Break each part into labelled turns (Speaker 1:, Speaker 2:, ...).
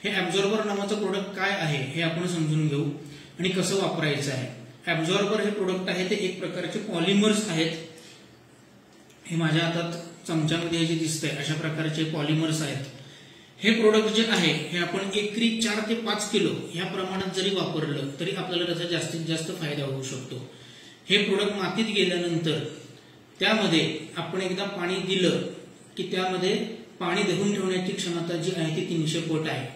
Speaker 1: हे ॲब्झॉर्बर नावाचं प्रोडक्ट काय आहे हे आपण समजून घेऊ आणि कसं वापरायचं आहे। ॲब्झॉर्बर हे प्रोडक्ट आहे ते एक प्रकारचे पॉलिमर्स आहेत। हे माझ्या हातात चमच्यामध्ये जे दिसतंय अशा प्रकारचे पॉलिमर्स आहेत। हे प्रोडक्ट जे आहे हे आपण एकरी 4 ते 5 किलो या प्रमाणात जरी वापरलं तरी आपल्याला त्याचा जास्तीत जास्त फायदा होऊ शकतो। हे प्रोडक्ट मातीत गेल्यानंतर त्यामध्ये आपण एकदा पाणी दिलं की त्यामध्ये पाणी धरून ठेवण्याची क्षमता जी आहे ती 300 पट आहे।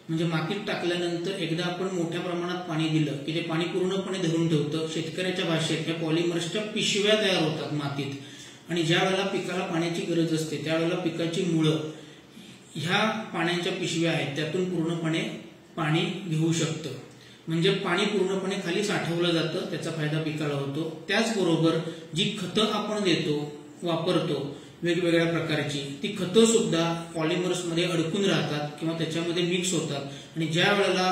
Speaker 1: म्हणजे मातीत टाकल्यानंतर एकदा आपण मोठ्या प्रमाणात पाणी दिलं की ते पाणी पूर्णपणे धरून ठेवतं। शेतकऱ्याच्या भाषेत या पॉलिमर्सच्या पिशव्या तयार होतात मातीत आणि ज्या वेळेला पिकाला पाण्याची गरज असते त्यावेळेला पिकाची मुळं ह्या पाण्याच्या पिशव्या आहेत त्यातून पूर्णपणे पाणी घेऊ शकतं। म्हणजे पाणी पूर्णपणे खाली साठवलं जातं, त्याचा फायदा पिकाला होतो। त्याचबरोबर जी खतं आपण देतो वापरतो वेगवेगळ्या प्रकारची ती खतं सुद्धा पॉलिमर्समध्ये अडकून राहतात किंवा त्याच्यामध्ये मिक्स होतात आणि ज्या वेळेला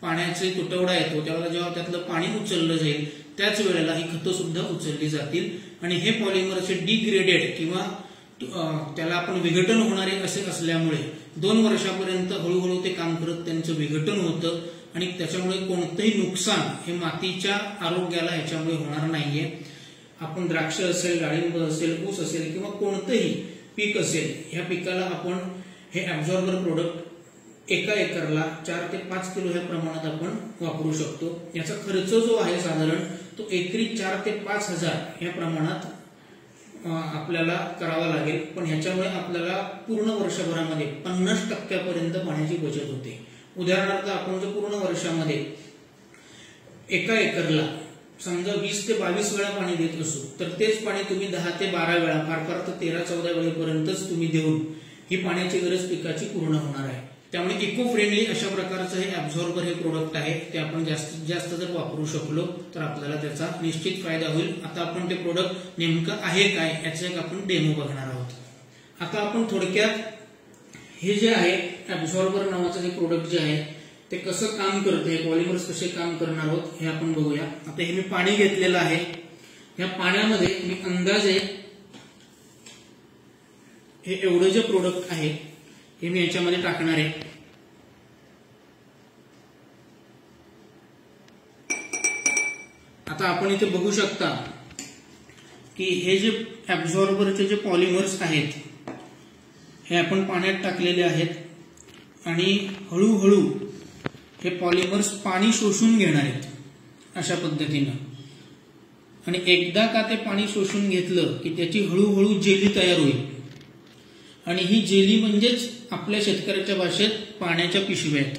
Speaker 1: पाण्याचा तुटवडा येतो त्यावेळेला जेव्हा त्यातलं पाणी उचललं जाईल त्याच वेळेला ही खतं सुद्धा उचलली जातील आणि हे पॉलिमर्स डिग्रेडेड किंवा त्याला आपण विघटन होणारे असे असल्यामुळे 2 वर्षापर्यंत हळूहळू ते काम करत त्यांचं विघटन होतं आणि त्याच्यामुळे कोणतंही नुकसान हे मातीच्या आरोग्याला ह्याच्यामुळे होणार नाहीये। आपण द्राक्ष असेल, डाळिंब असेल, ऊस असेल किंवा कोणतंही पीक असेल ह्या पिकाला आपण हे ॲब्झॉर्बर प्रोडक्ट एका एकरला 4 ते 5 किलो ह्या प्रमाणात आपण वापरू शकतो। याचा खर्च जो आहे साधारण तो एकरी 4 ते 5 हजार या प्रमाणात आपल्याला करावा लागेल, पण ह्याच्यामुळे आपल्याला पूर्ण वर्षभरामध्ये 50% पर्यंत पाण्याची बचत होते। उदाहरणार्थ आपण जर पूर्ण वर्षामध्ये एका एकरला समजा 20 ते 22 वेळा पाणी देत असू तर तेच पाणी तुम्ही 10 ते 12 वेळा फार तर 13-14 वेळेपर्यंतच तुम्ही देऊन ही पाण्याची गरज पिकाची पूर्ण होणार आहे। त्यामुळे इको फ्रेंडली अशा प्रकारचं हे ॲब्झॉर्बर हे प्रोडक्ट आहे ते आपण जास्तीत जास्त जर वापरू शकलो तर आपल्याला त्याचा निश्चित फायदा होईल। आता आपण ते प्रोडक्ट नेमकं आहे काय याचा एक आपण डेमो बघणार आहोत। आता आपण थोडक्यात हे जे आहे ॲब्झॉर्बर नावाचं जे प्रोडक्ट जे आहे ते कसं काम करतं, हे पॉलिमर्स कसे काम करणार आहोत हे आपण बघूया। आता हे मी पाणी घेतलेलं आहे, या पाण्यामध्ये मी अंदाजे हे एवढं जे प्रोडक्ट आहे हे मी याच्यामध्ये टाकणार आहे। आता आपण इथे बघू शकता की हे जे ॲब्झॉर्बरचे जे पॉलिमर्स आहेत हे आपण पाण्यात टाकलेले आहेत आणि हळूहळू हे पॉलिमर्स पाणी शोषून घेणार आहेत अशा पद्धतीनं आणि एकदा का ते पाणी शोषून घेतलं की त्याची हळूहळू जेली तयार होईल आणि ही जेली म्हणजेच आपल्या शेतकऱ्याच्या भाषेत पाण्याच्या पिशव्या आहेत।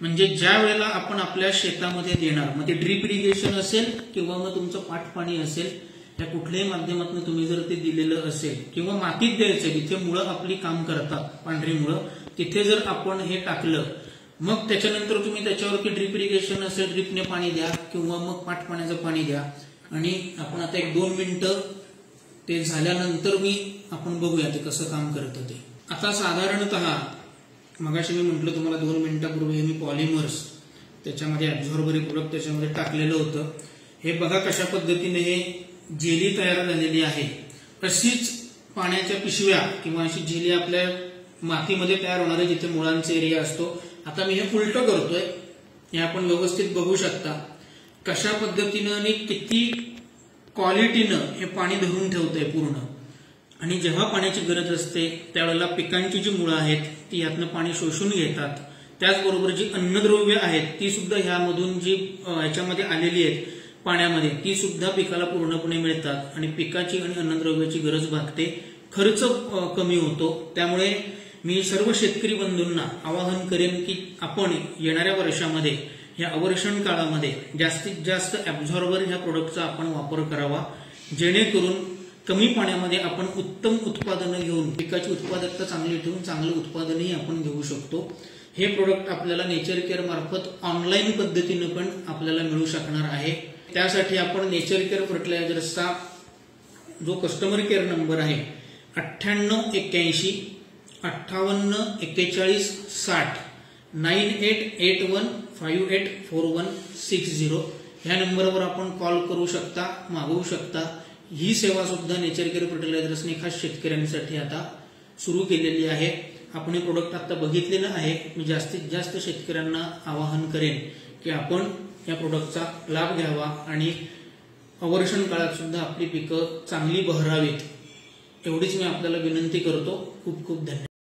Speaker 1: म्हणजे ज्या वेळेला आपण आपल्या शेतामध्ये देणार मग ते ड्रीप इरिगेशन असेल किंवा मग तुमचं पाटपाणी असेल या कुठल्याही माध्यमातून तुम्ही जर ते दिलेलं असेल किंवा मातीत द्यायचं जिथे मुळं आपली काम करतात पांढरी मुळं तिथे जर आपण हे टाकलं मग त्याच्यानंतर तुम्ही त्याच्यावरती ड्रीप इरिगेशन असेल ड्रीपने पाणी द्या किंवा मग पाटपाण्याचं पाणी द्या आणि आपण आता 1-2 मिनिटं ते झाल्यानंतर आपण बघूया ते कसं काम करतं ते। आता साधारणतः मगाशी मी म्हटलं तुम्हाला 2 मिनिटापूर्वी हे मी पॉलिमर्स त्याच्यामध्ये ॲब्झॉर्बर प्रोडक्ट त्याच्यामध्ये टाकलेलं होतं। हे बघा कशा पद्धतीने हे जेली तयार झालेली आहे। अशीच पाण्याच्या पिशव्या किंवा अशी जेली आपल्या मातीमध्ये तयार होणारे जिथे मुळांचा एरिया असतो। आता मी हे उलटं करतोय, हे आपण व्यवस्थित बघू शकता कशा पद्धतीनं आणि किती क्वालिटीनं हे पाणी धरून ठेवतंय पूर्ण आणि जेव्हा पाण्याची गरज असते त्यावेळेला पिकांची जी मुळं आहेत ती यातनं पाणी शोषून घेतात। त्याचबरोबर जी अन्नद्रव्य आहेत ती सुद्धा ह्यामधून जी ह्याच्यामध्ये आलेली आहेत पाण्यामध्ये ती सुद्धा पिकाला पूर्णपणे मिळतात आणि पिकाची आणि अन्नद्रव्याची गरज भागते, खर्च कमी होतो। त्यामुळे मी सर्व शेतकरी बंधूंना आवाहन करेन की आपण येणाऱ्या वर्षामध्ये या अवर्षण काळामध्ये जास्तीत जास्त ॲब्झॉर्बर ह्या प्रोडक्टचा आपण वापर करावा जेणेकरून कमी पाण्यामध्ये आपण उत्तम उत्पादनं घेऊन पिकाची उत्पादकता चांगली ठेवून चांगलं उत्पादनही आपण घेऊ शकतो। हे प्रोडक्ट आपल्याला नेचर केअर मार्फत ऑनलाईन पद्धतीने पण आपल्याला मिळू शकणार आहे। त्यासाठी आपण नेचर केअर फर्टिलायझर्सचा जो कस्टमर केअर नंबर आहे 9881 58 41 60 9881584160 ह्या नंबरवर आपण कॉल करू शकता, मागवू शकता। ही सेवा सुद्धा नेचर केअर फर्टिलायझर्सने खास शेतकऱ्यांसाठी आता सुरू केलेली आहे। आपण हे प्रोडक्ट आता बघितलेलं आहे. मी जास्तीत जास्त शेतकऱ्यांना आवाहन करेन की आपण या प्रोडक्टचा लाभ घ्यावा आणि अवर्षण काळात सुद्धा आपली पिकं चांगली बहरावीत, एवढीच मी आपल्याला विनंती करतो. खूप खूप धन्यवाद.